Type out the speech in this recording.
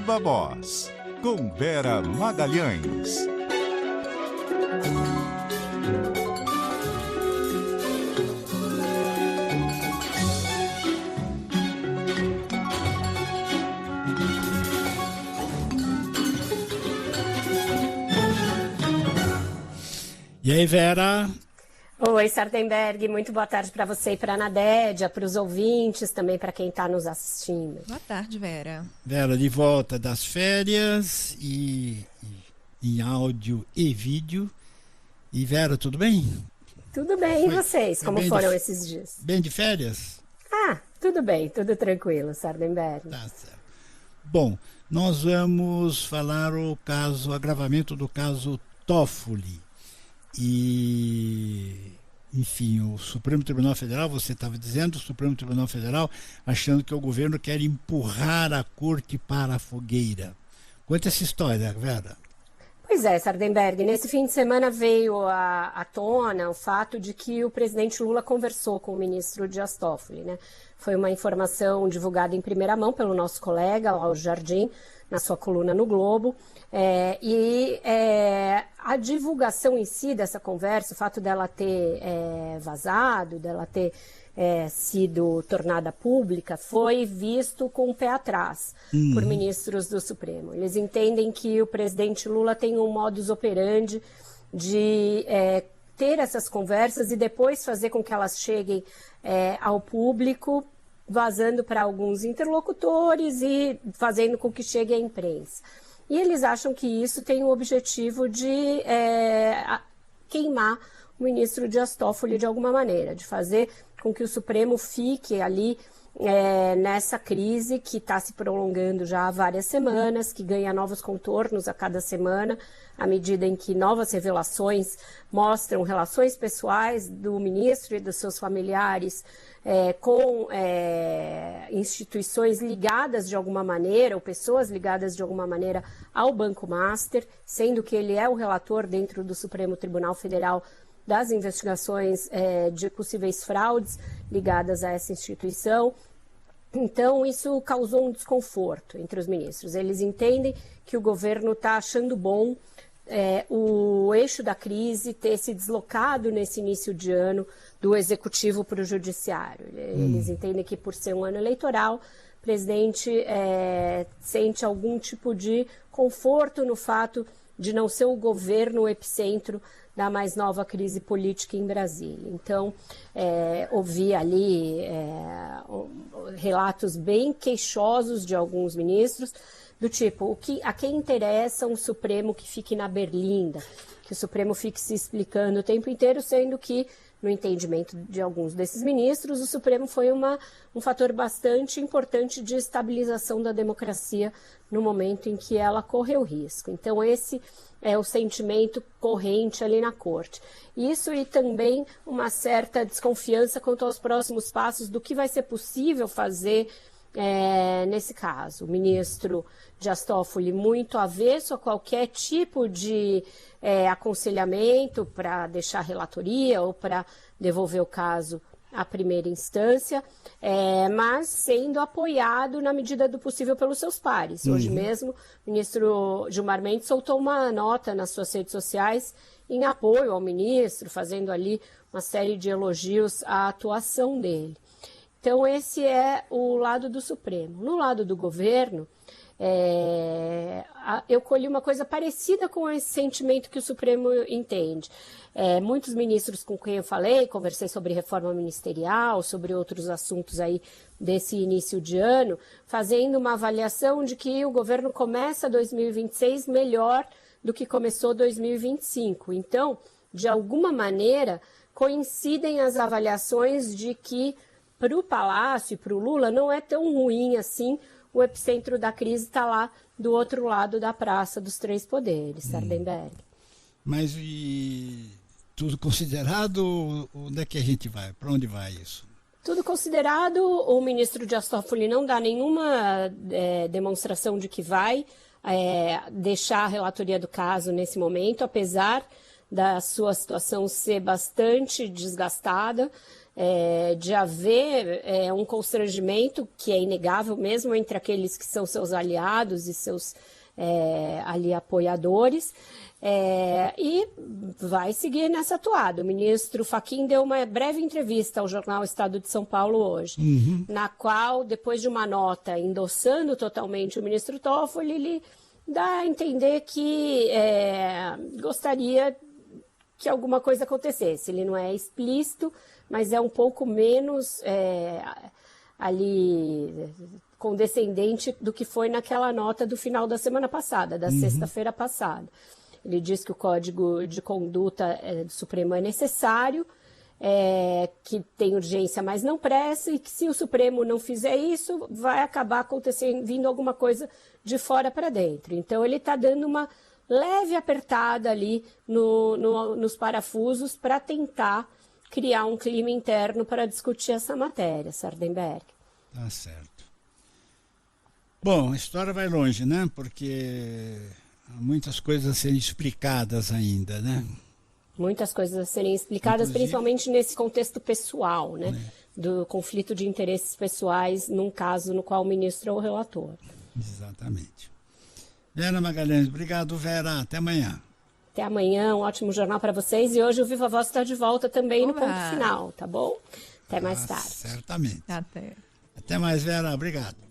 Viva Voz, com Vera Magalhães. E aí, Vera? Oi, Sardenberg, muito boa tarde para você e para a Nadédia, para os ouvintes, também para quem está nos assistindo. Boa tarde, Vera. Vera, de volta das férias e em áudio e vídeo. E Vera, tudo bem? Tudo bem, e vocês? Como foram esses dias? Bem de férias? Tudo bem, tudo tranquilo, Sardenberg. Tá certo. Bom, nós vamos falar o agravamento do caso Toffoli. E, enfim, o Supremo Tribunal Federal, você estava dizendo, o Supremo Tribunal Federal achando que o governo quer empurrar a corte para a fogueira. Conta essa história, Vera. Pois é, Sardenberg, nesse fim de semana veio à tona o fato de que o presidente Lula conversou com o ministro Dias Toffoli, né? Foi uma informação divulgada em primeira mão pelo nosso colega, Lauro Jardim, na sua coluna no Globo. A divulgação em si dessa conversa, o fato dela ter vazado, dela ter sido tornada pública, foi visto com o pé atrás por ministros do Supremo. Eles entendem que o presidente Lula tem um modus operandi de ter essas conversas e depois fazer com que elas cheguem ao público, vazando para alguns interlocutores e fazendo com que chegue à imprensa. E eles acham que isso tem o objetivo de queimar o ministro Dias Toffoli de alguma maneira, de fazer com que o Supremo fique ali nessa crise que está se prolongando já há várias semanas, que ganha novos contornos a cada semana, à medida em que novas revelações mostram relações pessoais do ministro e dos seus familiares com instituições ligadas de alguma maneira, ou pessoas ligadas de alguma maneira ao Banco Master, sendo que ele é o relator dentro do Supremo Tribunal Federal das investigações de possíveis fraudes ligadas a essa instituição. Então, isso causou um desconforto entre os ministros. Eles entendem que o governo está achando bom o eixo da crise ter se deslocado nesse início de ano do executivo para o judiciário. Eles entendem que, por ser um ano eleitoral, o presidente sente algum tipo de conforto no fato de não ser o governo o epicentro da mais nova crise política em Brasília. Então, ouvi ali relatos bem queixosos de alguns ministros, do tipo, a quem interessa um Supremo que fique na berlinda, que o Supremo fique se explicando o tempo inteiro, sendo que, no entendimento de alguns desses ministros, o Supremo foi um fator bastante importante de estabilização da democracia no momento em que ela correu risco. Então, esse é o sentimento corrente ali na corte. Isso e também uma certa desconfiança quanto aos próximos passos do que vai ser possível fazer nesse caso. O ministro Dias Toffoli muito avesso a qualquer tipo de aconselhamento para deixar a relatoria ou para devolver o caso à primeira instância, mas sendo apoiado na medida do possível pelos seus pares. Hoje mesmo, o ministro Gilmar Mendes soltou uma nota nas suas redes sociais em apoio ao ministro, fazendo ali uma série de elogios à atuação dele. Então, esse é o lado do Supremo. No lado do governo, eu colhi uma coisa parecida com esse sentimento que o Supremo entende. Muitos ministros com quem eu falei, conversei sobre reforma ministerial, sobre outros assuntos aí desse início de ano, fazendo uma avaliação de que o governo começa 2026 melhor do que começou 2025. Então, de alguma maneira, coincidem as avaliações de que para o Palácio e para o Lula não é tão ruim assim, o epicentro da crise está lá do outro lado da Praça dos Três Poderes, Sardenberg. Mas e tudo considerado, onde é que a gente vai? Para onde vai isso? Tudo considerado, o ministro Dias Toffoli não dá nenhuma demonstração de que vai deixar a relatoria do caso nesse momento, apesar da sua situação ser bastante desgastada. de haver um constrangimento que é inegável mesmo entre aqueles que são seus aliados e seus ali apoiadores, e vai seguir nessa toada. O ministro Fachin deu uma breve entrevista ao jornal Estado de São Paulo hoje, na qual, depois de uma nota endossando totalmente o ministro Toffoli, ele dá a entender que gostaria que alguma coisa acontecesse. Ele não é explícito, mas é um pouco menos ali condescendente do que foi naquela nota do final da semana passada, da sexta-feira passada. Ele diz que o Código de Conduta do Supremo é necessário, que tem urgência, mas não pressa, e que se o Supremo não fizer isso, vai acabar acontecendo, vindo alguma coisa de fora para dentro. Então, ele está dando uma leve apertada ali nos parafusos para tentar criar um clima interno para discutir essa matéria, Sardenberg. Tá certo. Bom, a história vai longe, né? Porque há muitas coisas a serem explicadas ainda, né? Muitas coisas a serem explicadas, inclusive, principalmente nesse contexto pessoal, né? Do conflito de interesses pessoais, num caso no qual o ministro é o relator. Exatamente. Vera Magalhães, obrigado, Vera. Até amanhã. Até amanhã, um ótimo jornal para vocês. E hoje o Viva Voz está de volta também no ponto final, tá bom? Até mais tarde. Certamente. Até. Até mais, Vera. Obrigado.